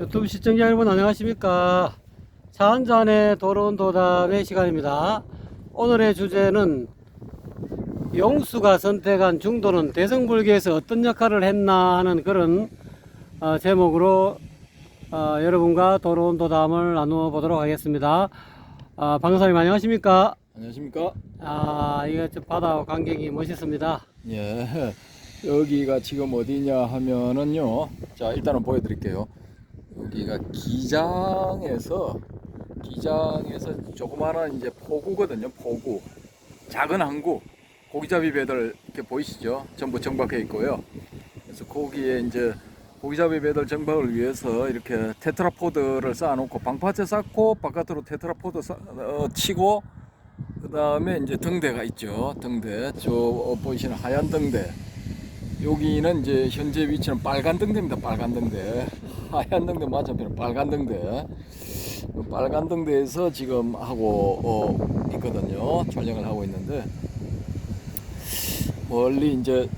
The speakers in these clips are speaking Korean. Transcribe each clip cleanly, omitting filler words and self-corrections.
유튜브 시청자 여러분 안녕하십니까. 차 한잔의 더러운 도담의 시간입니다. 오늘의 주제는 용수가 선택한 중도는 대성불교에서 어떤 역할을 했나 하는 그런 제목으로 여러분과 더러운 도담을 나누어 보도록 하겠습니다. 방사님 안녕하십니까. 안녕하십니까? 이거 바다 광경이 멋있습니다. 예, 여기가 지금 어디냐 하면은요. 자, 일단은 보여드릴게요. 여기가 기장에서 조그마한 이제 포구거든요. 포구, 작은 항구, 고기잡이 배들 이렇게 보이시죠? 전부 정박해 있고요. 그래서 거기에 이제 고기잡이 배들 정박을 위해서 이렇게 테트라포드를 쌓아놓고 방파제 쌓고 바깥으로 테트라포드 치고 그 다음에 이제 등대가 있죠. 등대, 저 보이시는 하얀 등대. 여기는 이제 현재 위치는 빨간 등대입니다. 빨간 등대. 하얀 등대 맞은편은 빨간 등대. 빨간 등대에서 지금 하고 있거든요. 촬영을 하고 있는데, 멀리 이제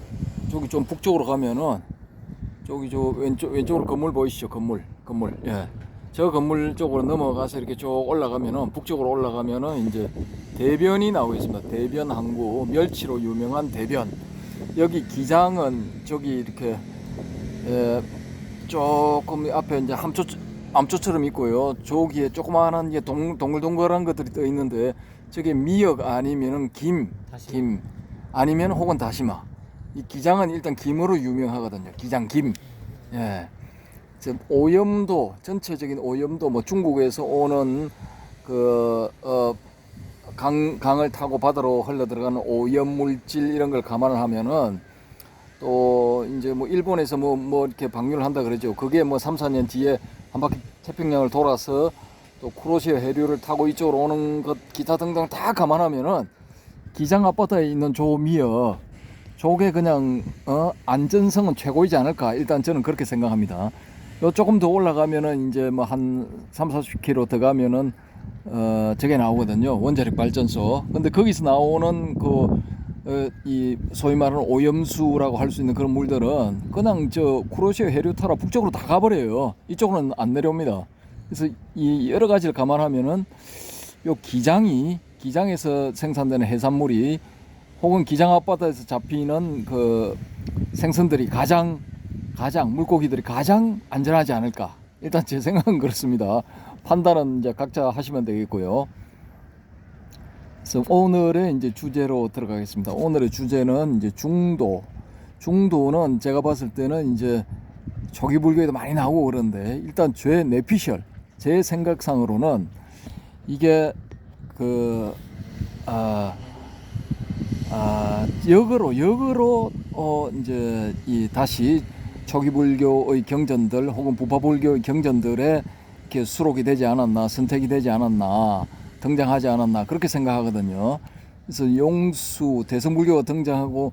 저기 좀 북쪽으로 가면은 저기 저 왼쪽으로 건물 보이시죠? 건물. 예. 저 건물 쪽으로 넘어가서 이렇게 쭉 올라가면은, 북쪽으로 올라가면은 이제 대변이 나오고 있습니다. 대변 항구, 멸치로 유명한 대변. 여기 기장은 저기 이렇게 조금 앞에 이제 암초처럼 있고요. 저기에 조그마한 이제 동글동글한 것들이 떠 있는데, 저게 미역 아니면은 김 아니면 혹은 다시마. 이 기장은 일단 김으로 유명하거든요. 기장 김. 예. 오염도, 전체적인 오염도, 뭐 중국에서 오는 강을 타고 바다로 흘러 들어가는 오염 물질 이런 걸 감안을 하면은, 또 이제 뭐 일본에서 뭐 이렇게 방류를 한다 그러죠. 그게 뭐 3, 4년 뒤에 한 바퀴 태평양을 돌아서 또 쿠로시오 해류를 타고 이쪽으로 오는 것 기타 등등 다 감안하면은, 기장 앞바다에 있는 저 미역, 저게 그냥 안전성은 최고이지 않을까. 일단 저는 그렇게 생각합니다. 요 조금 더 올라가면은 이제 뭐 한 3, 40km 더 가면은 저게 나오거든요. 원자력 발전소. 근데 거기서 나오는 이 소위 말하는 오염수라고 할 수 있는 그런 물들은 그냥 저 쿠로시오 해류 타라 북쪽으로 다 가버려요. 이쪽으로는 안 내려옵니다. 그래서 이 여러 가지를 감안하면은 요 기장에서 생산되는 해산물이 혹은 기장 앞바다에서 잡히는 그 생선들이 가장 물고기들이 가장 안전하지 않을까. 일단 제 생각은 그렇습니다. 판단은 이제 각자 하시면 되겠고요. 그래서 오늘의 이제 주제로 들어가겠습니다. 오늘의 주제는 이제 중도는 제가 봤을 때는 이제 초기 불교에도 많이 나오고 그런데, 일단 제 생각상으로는 이게 역으로 이제 이 다시 초기 불교의 경전들 혹은 부파 불교의 경전들에 이렇게 수록이 되지 않았나, 선택이 되지 않았나, 등장하지 않았나, 그렇게 생각하거든요. 그래서 용수, 대성불교가 등장하고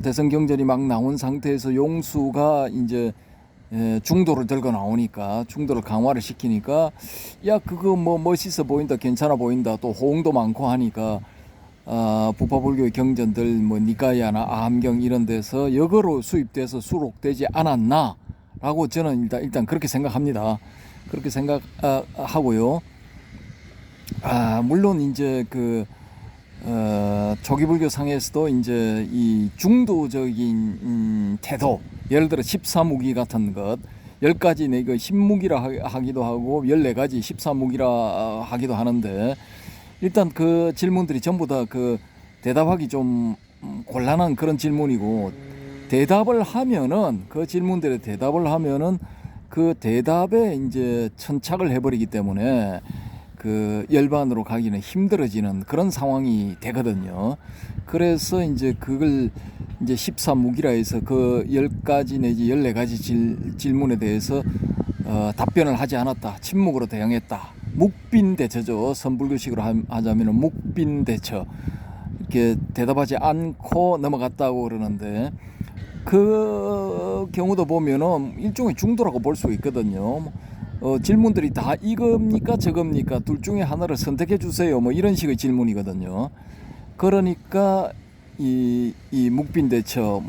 대성경전이 막 나온 상태에서 용수가 이제 중도를 들고 나오니까, 중도를 강화를 시키니까, 야 그거 뭐 멋있어 보인다, 괜찮아 보인다, 또 호응도 많고 하니까 부파불교의 경전들 뭐 니까야나 아함경 이런 데서 역으로 수입돼서 수록되지 않았나라고 저는 일단 그렇게 생각합니다. 그렇게 생각하고요. 물론 이제 초기불교 상에서도 이제 이 중도적인 태도, 예를 들어 14무기 같은 것, 10가지 내가 10무기라 하기도 하고 14가지 14무기라 하기도 하는데, 일단 그 질문들이 전부 다 대답하기 좀 곤란한 그런 질문이고, 대답을 하면은 그 질문들에 대답을 하면은 그 대답에 이제 천착을 해버리기 때문에 열반으로 가기는 힘들어지는 그런 상황이 되거든요. 그래서 이제 그걸 이제 14무기라 해서 그 10가지 내지 14가지 질문에 대해서 답변을 하지 않았다, 침묵으로 대응했다, 묵빈대처죠. 선불교식으로 하자면 묵빈대처, 이렇게 대답하지 않고 넘어갔다고 그러는데, 그 경우도 보면은 일종의 중도라고 볼 수 있거든요. 질문들이 다 이겁니까 저겁니까, 둘 중에 하나를 선택해 주세요, 뭐 이런 식의 질문이거든요. 그러니까 이 묵빈대처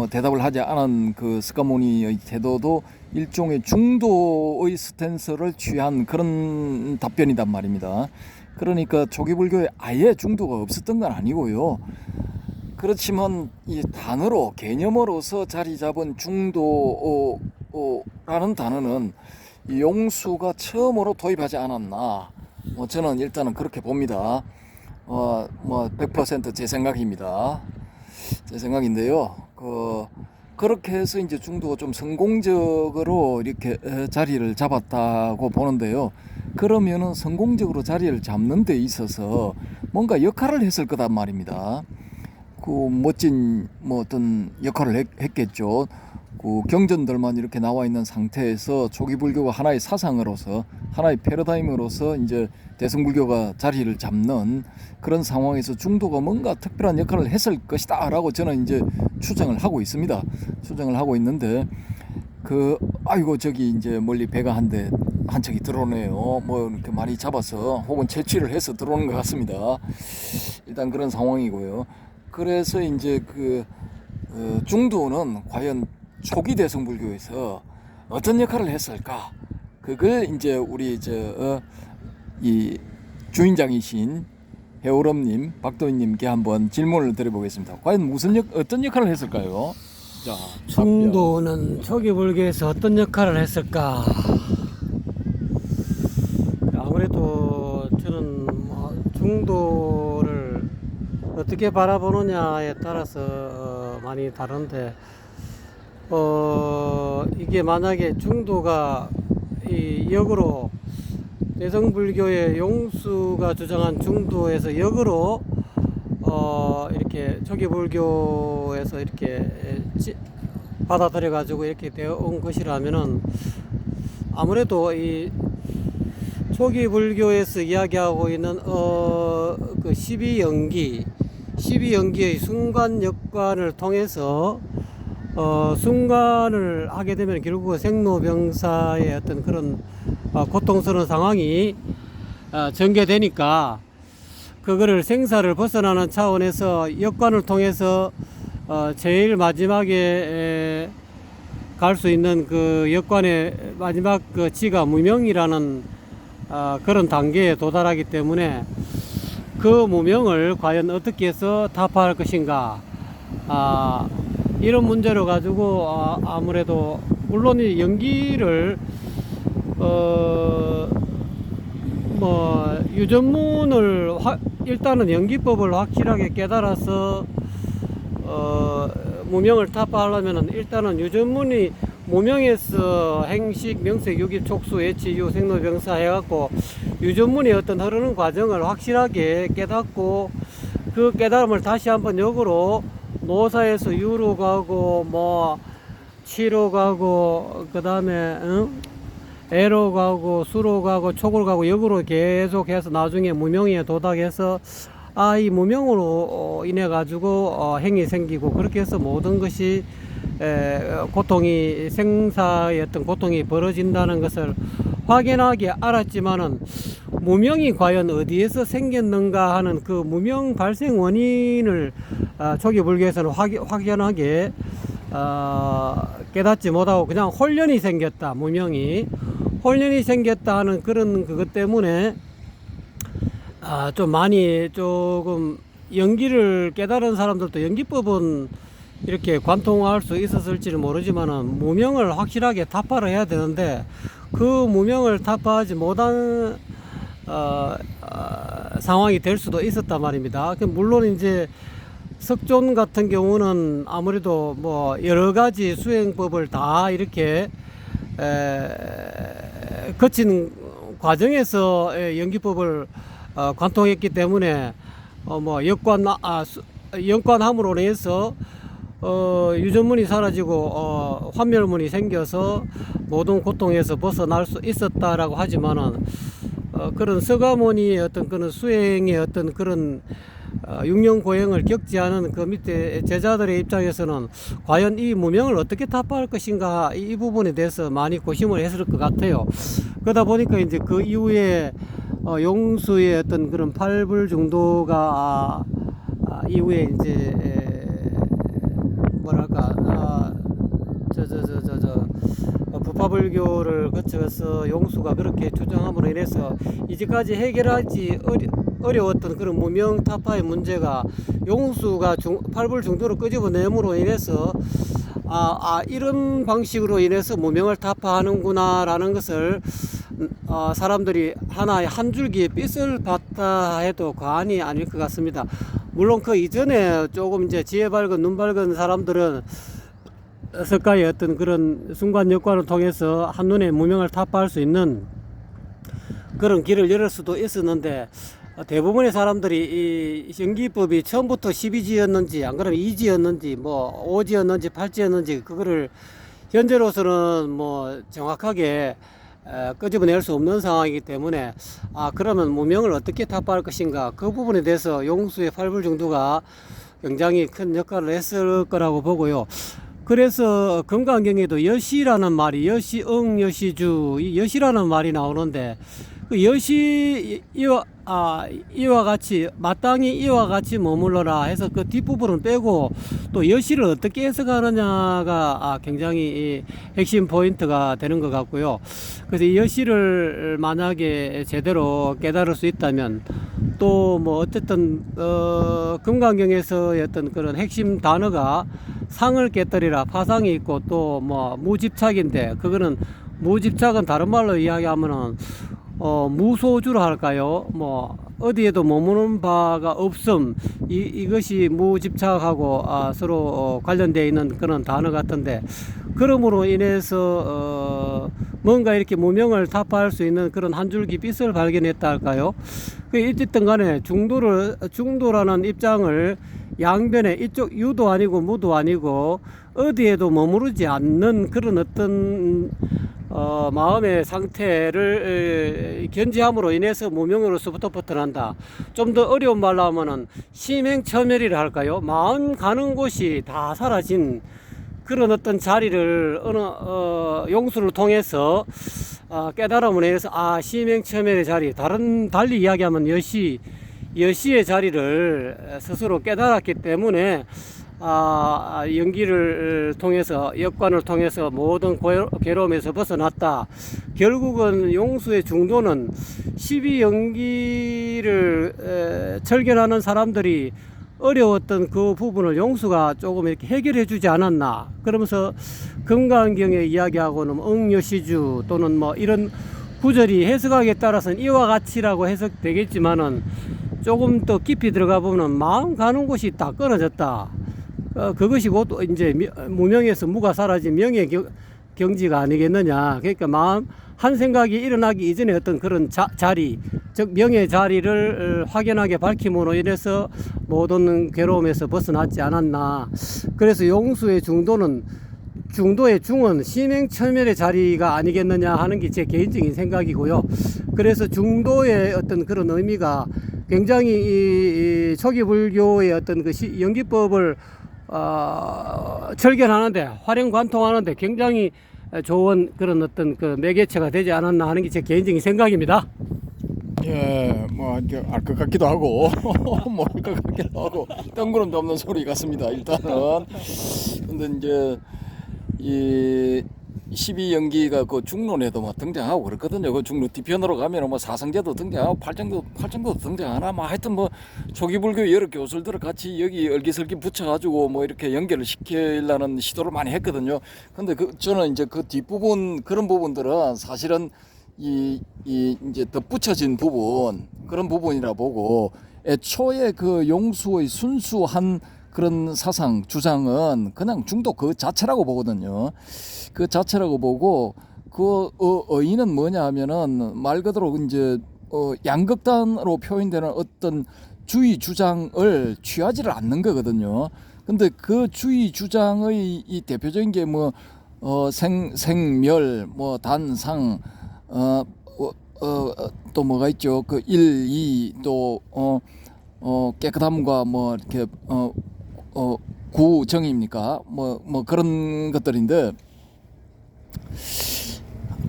대답을 하지 않은 그 스가모니의 태도도 일종의 중도의 스탠스를 취한 그런 답변이단 말입니다. 그러니까 초기불교에 아예 중도가 없었던 건 아니고요. 그렇지만 이 단어로 개념으로서 자리 잡은 중도라는 단어는 이 용수가 처음으로 도입하지 않았나. 저는 일단은 그렇게 봅니다. 100% 제 생각입니다. 제 생각인데요. 그렇게 해서 이제 중도가 좀 성공적으로 이렇게 자리를 잡았다고 보는데요. 그러면은 성공적으로 자리를 잡는 데 있어서 뭔가 역할을 했을 거단 말입니다. 그 멋진 어떤 역할을 했겠죠. 그 경전들만 이렇게 나와 있는 상태에서 초기 불교가 하나의 사상으로서 하나의 패러다임으로서 이제 대승불교가 자리를 잡는 그런 상황에서 중도가 뭔가 특별한 역할을 했을 것이다라고 저는 이제 추정을 하고 있습니다. 추정을 하고 있는데 아이고 저기 이제 멀리 배가 한 척이 들어오네요. 뭐 이렇게 많이 잡아서 혹은 채취를 해서 들어오는 것 같습니다. 일단 그런 상황이고요. 그래서 이제 중도는 과연 초기 대승불교에서 어떤 역할을 했을까? 그걸 이제 우리 이 주인장이신 해오름님, 박도희님께 한번 질문을 드려보겠습니다. 과연 어떤 역할을 했을까요? 자, 중도는 초기 불교에서 어떤 역할을 했을까? 아무래도 저는 중도를 어떻게 바라보느냐에 따라서 많이 다른데, 이게 만약에 중도가 역으로 대승불교의 용수가 주장한 중도에서 역으로 이렇게 초기 불교에서 이렇게 받아들여 가지고 이렇게 되어 온 것이라면은 아무래도 이 초기 불교에서 이야기하고 있는 그 12연기의 순간 역관을 통해서 순간을 하게 되면 결국 생로병사의 어떤 그런 고통스러운 상황이 전개되니까 그거를 생사를 벗어나는 차원에서 역관을 통해서 제일 마지막에 갈 수 있는 그 역관의 마지막 그 지가 무명이라는 그런 단계에 도달하기 때문에 그 무명을 과연 어떻게 해서 타파할 것인가, 이런 문제로 가지고 아무래도 물론 이 연기를 유전문을 일단은 연기법을 확실하게 깨달아서 무명을 타파하려면은 일단은 유전문이 무명에서 행식, 명색, 유기, 촉수, 애치, 유, 생로병사 해갖고 유전문의 어떤 흐르는 과정을 확실하게 깨닫고 그 깨달음을 다시 한번 역으로 노사에서 유로 가고 치로 가고 그 다음에 애로 가고 수로 가고 촉으로 가고 역으로 계속해서 나중에 무명에 도달해서 이 무명으로 인해 가지고 행이 생기고 그렇게 해서 모든 것이 고통이 생사의 어떤 고통이 벌어진다는 것을 확연하게 알았지만은 무명이 과연 어디에서 생겼는가 하는 그 무명 발생 원인을 초기 불교에서는 확연하게 깨닫지 못하고 그냥 혼련이 생겼다, 무명이 혼련이 생겼다 하는 그런 그것 때문에 좀 많이 조금 연기를 깨달은 사람들도 연기법은 이렇게 관통할 수 있었을지는 모르지만은 무명을 확실하게 타파를 해야 되는데 그 무명을 타파하지 못한 상황이 될 수도 있었단 말입니다. 물론 이제 석존 같은 경우는 아무래도 여러 가지 수행법을 다 이렇게 거친 과정에서 연기법을 관통했기 때문에 역관함으로 인해서 유전문이 사라지고 환멸문이 생겨서 모든 고통에서 벗어날 수 있었다라고 하지만은 그런 서가모니의 어떤 그런 수행의 어떤 그런 육령고행을 겪지 않은 그 밑에 제자들의 입장에서는 과연 이 무명을 어떻게 타파할 것인가, 이 부분에 대해서 많이 고심을 했을 것 같아요. 그러다 보니까 이제 그 이후에 용수의 어떤 그런 팔불 정도가 이후에 이제 부파불교를 거쳐서 용수가 그렇게 주장함으로 인해서 이제까지 해결하지 어려웠던 그런 무명 타파의 문제가 용수가 팔불 중도를 끄집어내므로 인해서 이런 방식으로 인해서 무명을 타파하는구나라는 것을 사람들이 하나의 한 줄기의 빛을 봤다 해도 과언이 아닐 것 같습니다. 물론 그 이전에 조금 이제 지혜 밝은 눈 밝은 사람들은 석가의 어떤 그런 순간 역관을 통해서 한눈에 무명을 타파할 수 있는 그런 길을 열을 수도 있었는데, 대부분의 사람들이 이 연기법이 처음부터 12지였는지 안 그러면 2지였는지 뭐 5지였는지 8지였는지 그거를 현재로서는 뭐 정확하게 끄집어낼 수 없는 상황이기 때문에 그러면 무명을 어떻게 타파할 것인가, 그 부분에 대해서 용수의 팔불중도가 굉장히 큰 역할을 했을 거라고 보고요. 그래서 금강경에도 여시라는 말이 여시응 여시주, 이 여시라는 말이 나오는데, 그 여시 이와 같이 마땅히 이와 같이 머물러라 해서 그 뒷부분은 빼고 또 여시를 어떻게 해석하느냐가 굉장히 핵심 포인트가 되는 것 같고요. 그래서 이 여시를 만약에 제대로 깨달을 수 있다면 또 뭐 어쨌든 금강경에서의 어떤 그런 핵심 단어가 상을 깨뜨리라, 파상이 있고 또 뭐 무집착인데, 그거는 무집착은 다른 말로 이야기하면은 무소주로 할까요? 뭐 어디에도 머무는 바가 없음, 이것이 무집착하고 서로 관련되어 있는 그런 단어 같은데, 그러므로 인해서 뭔가 이렇게 무명을 타파할 수 있는 그런 한 줄기 빛을 발견했다 할까요? 어쨌든 간에 중도라는 입장을 양변에 이쪽 유도 아니고 무도 아니고 어디에도 머무르지 않는 그런 어떤 마음의 상태를 견지함으로 인해서 무명으로서부터 벗어난다. 좀 더 어려운 말로 하면은 심행처멸이라 할까요? 마음 가는 곳이 다 사라진 그런 어떤 자리를 어느 용수를 통해서 깨달음으로 인해서 심행처멸의 자리, 달리 이야기하면 여시의 자리를 스스로 깨달았기 때문에 연기를 통해서, 역관을 통해서 모든 괴로움에서 벗어났다. 결국은 용수의 중도는 12연기를 철견하는 사람들이 어려웠던 그 부분을 용수가 조금 이렇게 해결해 주지 않았나. 그러면서 금강경의 이야기하고는 응여시주 또는 뭐 이런 구절이 해석하기에 따라서는 이와 같이라고 해석되겠지만은, 조금 더 깊이 들어가 보면 마음 가는 곳이 다 끊어졌다. 그것이 곧 이제 무명에서 무가 사라진 명의 경지가 아니겠느냐. 그러니까 마음 한 생각이 일어나기 이전에 어떤 그런 자리, 즉 명의 자리를 확연하게 밝힘으로 인해서 모든 괴로움에서 벗어났지 않았나. 그래서 용수의 중도의 중은 심행처멸의 자리가 아니겠느냐 하는 게 제 개인적인 생각이고요. 그래서 중도의 어떤 그런 의미가 굉장히 이 초기 불교의 어떤 그 연기법을 철견하는데, 활용관통하는데 굉장히 좋은 그런 어떤 그 매개체가 되지 않았나 하는 게 제 개인적인 생각입니다. 예, 뭐 이제 알 것 같기도 하고 모를 것 같기도 하고 뜬구름도 없는 소리 같습니다. 일단은 근데 이제 이 12연기가 그 중론에도 뭐 등장하고 그렇거든요. 그 중론 뒤편으로 가면 뭐 사성제도 등장하고 팔정도 등장하나, 뭐 하여튼 뭐 초기 불교 여러 교설들을 같이 여기 얼기설기 붙여가지고 뭐 이렇게 연결을 시키려는 시도를 많이 했거든요. 근데 저는 이제 그 뒷부분 그런 부분들은 사실은 이제 덧붙여진 부분, 그런 부분이라 보고, 애초에 그 용수의 순수한 그런 사상 주장은 그냥 중도 그 자체라고 보거든요. 그 자체라고 보고, 그 의의는 뭐냐 하면은 말 그대로 이제 양극단으로 표현되는 어떤 주의 주장을 취하지를 않는 거거든요. 근데 그 주의 주장의 이 대표적인 게 뭐 생멸, 뭐 단상, 또 뭐가 있죠? 그 1, 2, 또 깨끗함과 뭐 이렇게 구정입니까? 뭐 그런 것들인데,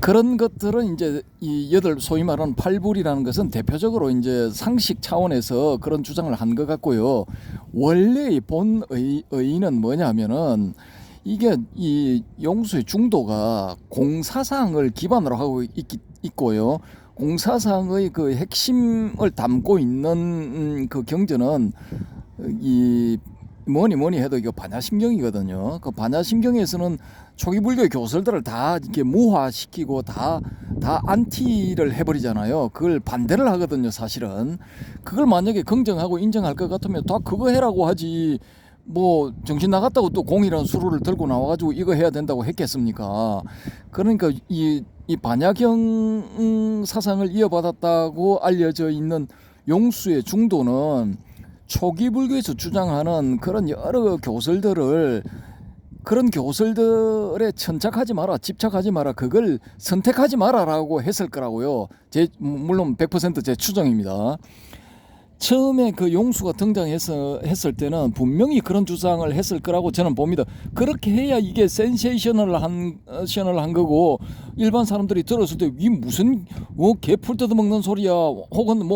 그런 것들은 이제 이 소위 말하는 팔불이라는 것은 대표적으로 이제 상식 차원에서 그런 주장을 한 것 같고요. 원래의 본 의의는 뭐냐면은 이게 이 용수의 중도가 공사상을 기반으로 하고 있고요. 공사상의 그 핵심을 담고 있는 그 경전은 이 뭐니 해도 이거 반야심경이거든요. 그 반야심경에서는 초기 불교의 교설들을 다 이렇게 무화시키고 다 안티를 해버리잖아요. 그걸 반대를 하거든요, 사실은. 그걸 만약에 긍정하고 인정할 것 같으면 다 그거 해라고 하지. 뭐 정신 나갔다고 또 공이라는 수로를 들고 나와가지고 이거 해야 된다고 했겠습니까? 그러니까 이 반야경 사상을 이어받았다고 알려져 있는 용수의 중도는 초기 불교에서 주장하는 그런 여러 교설들을 그런 교설들에 천착하지 마라, 집착하지 마라, 그걸 선택하지 마라라고 했을 거라고요. 물론 100% 제 추정입니다. 처음에 그 용수가 했을 때는 분명히 그런 주장을 했을 거라고 저는 봅니다. 그렇게 해야 이게 센세이셔널한 거고 일반 사람들이 들었을 때 이 무슨 개풀 뜯어먹는 소리야 혹은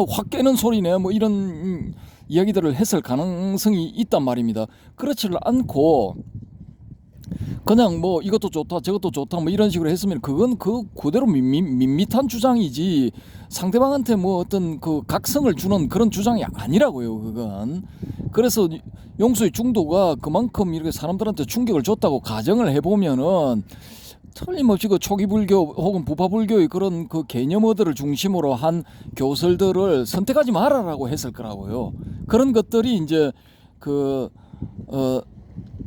확 깨는 소리네 뭐 이런 이야기들을 했을 가능성이 있단 말입니다. 그렇지를 않고 그냥 뭐 이것도 좋다 저것도 좋다 뭐 이런 식으로 했으면 그건 그 그대로 밋밋한 주장이지 상대방한테 뭐 어떤 그 각성을 주는 그런 주장이 아니라고요. 그건 그래서 용수의 중도가 그만큼 이렇게 사람들한테 충격을 줬다고 가정을 해보면은 틀림없이 그 초기 불교 혹은 부파 불교의 그런 그 개념어들을 중심으로 한 교설들을 선택하지 말아라고 했을 거라고요. 그런 것들이 이제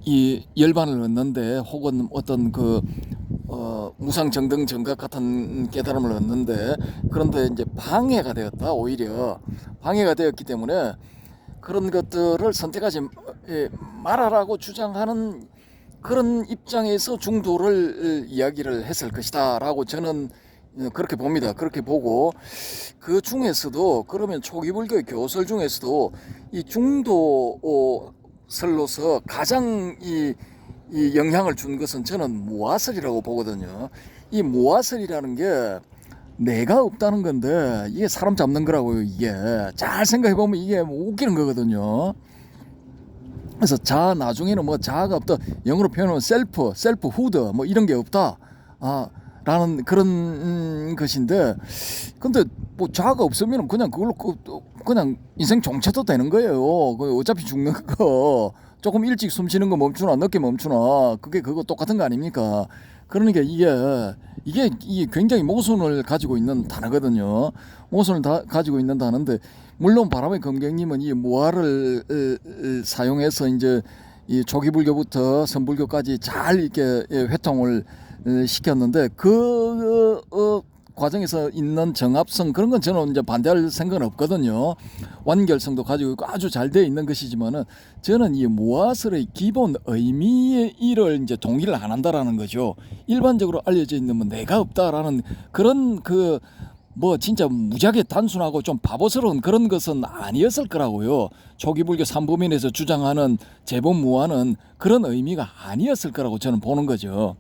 이 열반을 얻는데 혹은 어떤 무상정등 정각 같은 깨달음을 얻는데 그런데 이제 방해가 되었다. 오히려 방해가 되었기 때문에 그런 것들을 선택하지 말아라고 주장하는 그런 입장에서 중도를 이야기를 했을 것이다 라고 저는 그렇게 봅니다. 그렇게 보고 그 중에서도 그러면 초기 불교의 교설 중에서도 이 중도설로서 가장 이 영향을 준 것은 저는 무화설이라고 보거든요. 이 무화설이라는 게 내가 없다는 건데 이게 사람 잡는 거라고요. 이게 잘 생각해 보면 이게 웃기는 거거든요. 그래서 나중에는 뭐 자아가 없다. 영어로 표현하면 셀프후드 뭐 이런 게 없다. 라는 그런 것인데, 근데 뭐 자아가 없으면 그냥 그걸로 그냥 인생 종쳐도 되는 거예요. 어차피 죽는 거 조금 일찍 숨 쉬는 거 멈추나 늦게 멈추나 그게 그거 똑같은 거 아닙니까? 그러니까 이게 굉장히 모순을 가지고 있는 단어거든요. 모순을 가지고 있는 단어인데 물론 바람의 검객님은 이 무화를 사용해서 이제 이 초기 불교부터 선불교까지 잘 이렇게 회통을 시켰는데 과정에서 있는 정합성 그런 건 저는 이제 반대할 생각은 없거든요. 완결성도 가지고 있고 아주 잘 되어 있는 것이지만은 저는 이 무화설의 기본 의미의 일을 이제 동의를 안 한다라는 거죠. 일반적으로 알려져 있는 뭐 내가 없다라는 그런 뭐 진짜 무지하게 단순하고 좀 바보스러운 그런 것은 아니었을 거라고요. 초기 불교 삼보민에서 주장하는 제본무화는 그런 의미가 아니었을 거라고 저는 보는 거죠.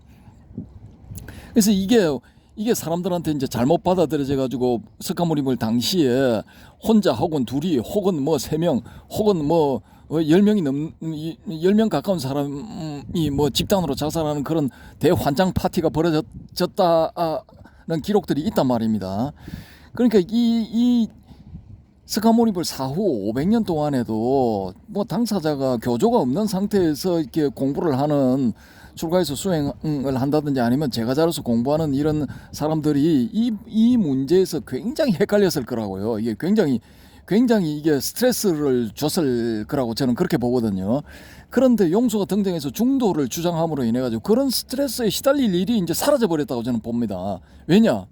그래서 이게 사람들한테 이제 잘못 받아들여져 가지고 석가모니물 당시에 혼자 혹은 둘이 혹은 뭐 3명 혹은 뭐 10명 가까운 사람이 뭐 집단으로 자살하는 그런 대환장 파티가 벌어졌다는 기록들이 있단 말입니다. 그러니까 이 석가모니불 사후 500년 동안에도 뭐 당사자가 교조가 없는 상태에서 이렇게 공부를 하는 출가해서 수행을 한다든지 아니면 제가자로서 공부하는 이런 사람들이 이 문제에서 굉장히 헷갈렸을 거라고요. 이게 굉장히 이게 스트레스를 줬을 거라고 저는 그렇게 보거든요. 그런데 용수가 등장해서 중도를 주장함으로 인해 가지고 그런 스트레스에 시달릴 일이 이제 사라져 버렸다고 저는 봅니다. 왜냐?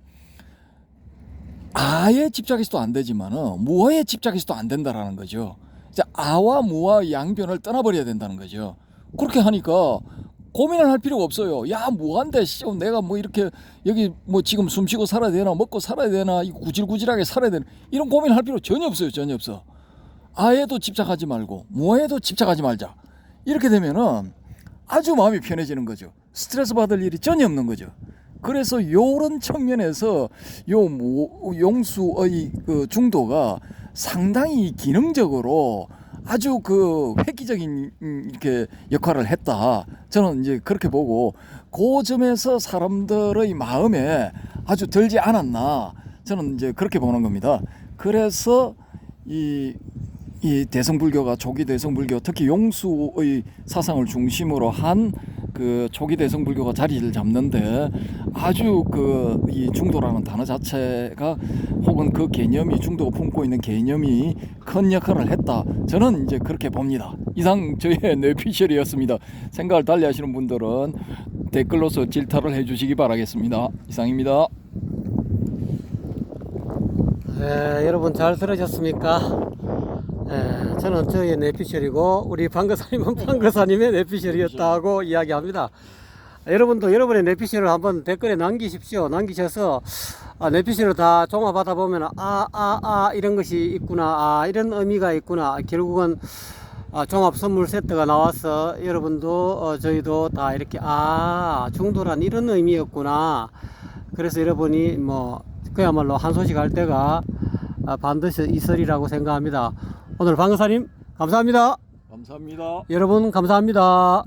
아에 집착해서도 안 되지만은 무아에 집착해서도 안 된다라는 거죠. 이제 아와 무아 양변을 떠나버려야 된다는 거죠. 그렇게 하니까 고민을 할 필요가 없어요. 야, 뭐한데, 내가 뭐 이렇게 여기 뭐 지금 숨 쉬고 살아야 되나, 먹고 살아야 되나, 이거 구질구질하게 살아야 되나, 이런 고민할 필요 전혀 없어요. 전혀 없어. 아에도 집착하지 말고, 무아에도 집착하지 말자. 이렇게 되면은 아주 마음이 편해지는 거죠. 스트레스 받을 일이 전혀 없는 거죠. 그래서 요런 측면에서 용수의 그 중도가 상당히 기능적으로 아주 그 획기적인 이렇게 역할을 했다. 저는 이제 그렇게 보고 그 점에서 사람들의 마음에 아주 들지 않았나. 저는 이제 그렇게 보는 겁니다. 그래서 이 대성불교가 초기 대성불교, 특히 용수의 사상을 중심으로 한 그 초기 대성불교가 자리를 잡는데 아주 그 이 중도라는 단어 자체가 혹은 그 개념이, 중도가 품고 있는 개념이 큰 역할을 했다. 저는 이제 그렇게 봅니다. 이상 저의 뇌피셜이었습니다. 생각을 달리 하시는 분들은 댓글로서 질타를 해주시기 바라겠습니다. 이상입니다. 네, 여러분 잘 들으셨습니까? 저는 저의 뇌피셜이고 우리 방거사님은 방거사님의 뇌피셜이었다고 이야기합니다. 여러분도 여러분의 뇌피셜을 한번 댓글에 남기십시오. 남기셔서 뇌피셜을 다 종합하다 보면 이런 것이 있구나, 이런 의미가 있구나. 결국은 종합 선물 세트가 나와서 여러분도 저희도 다 이렇게 중도란 이런 의미였구나. 그래서 여러분이 뭐 그야말로 한 소식 할 때가 반드시 있으리라고 생각합니다. 오늘 방거사님 감사합니다. 감사합니다. 여러분 감사합니다.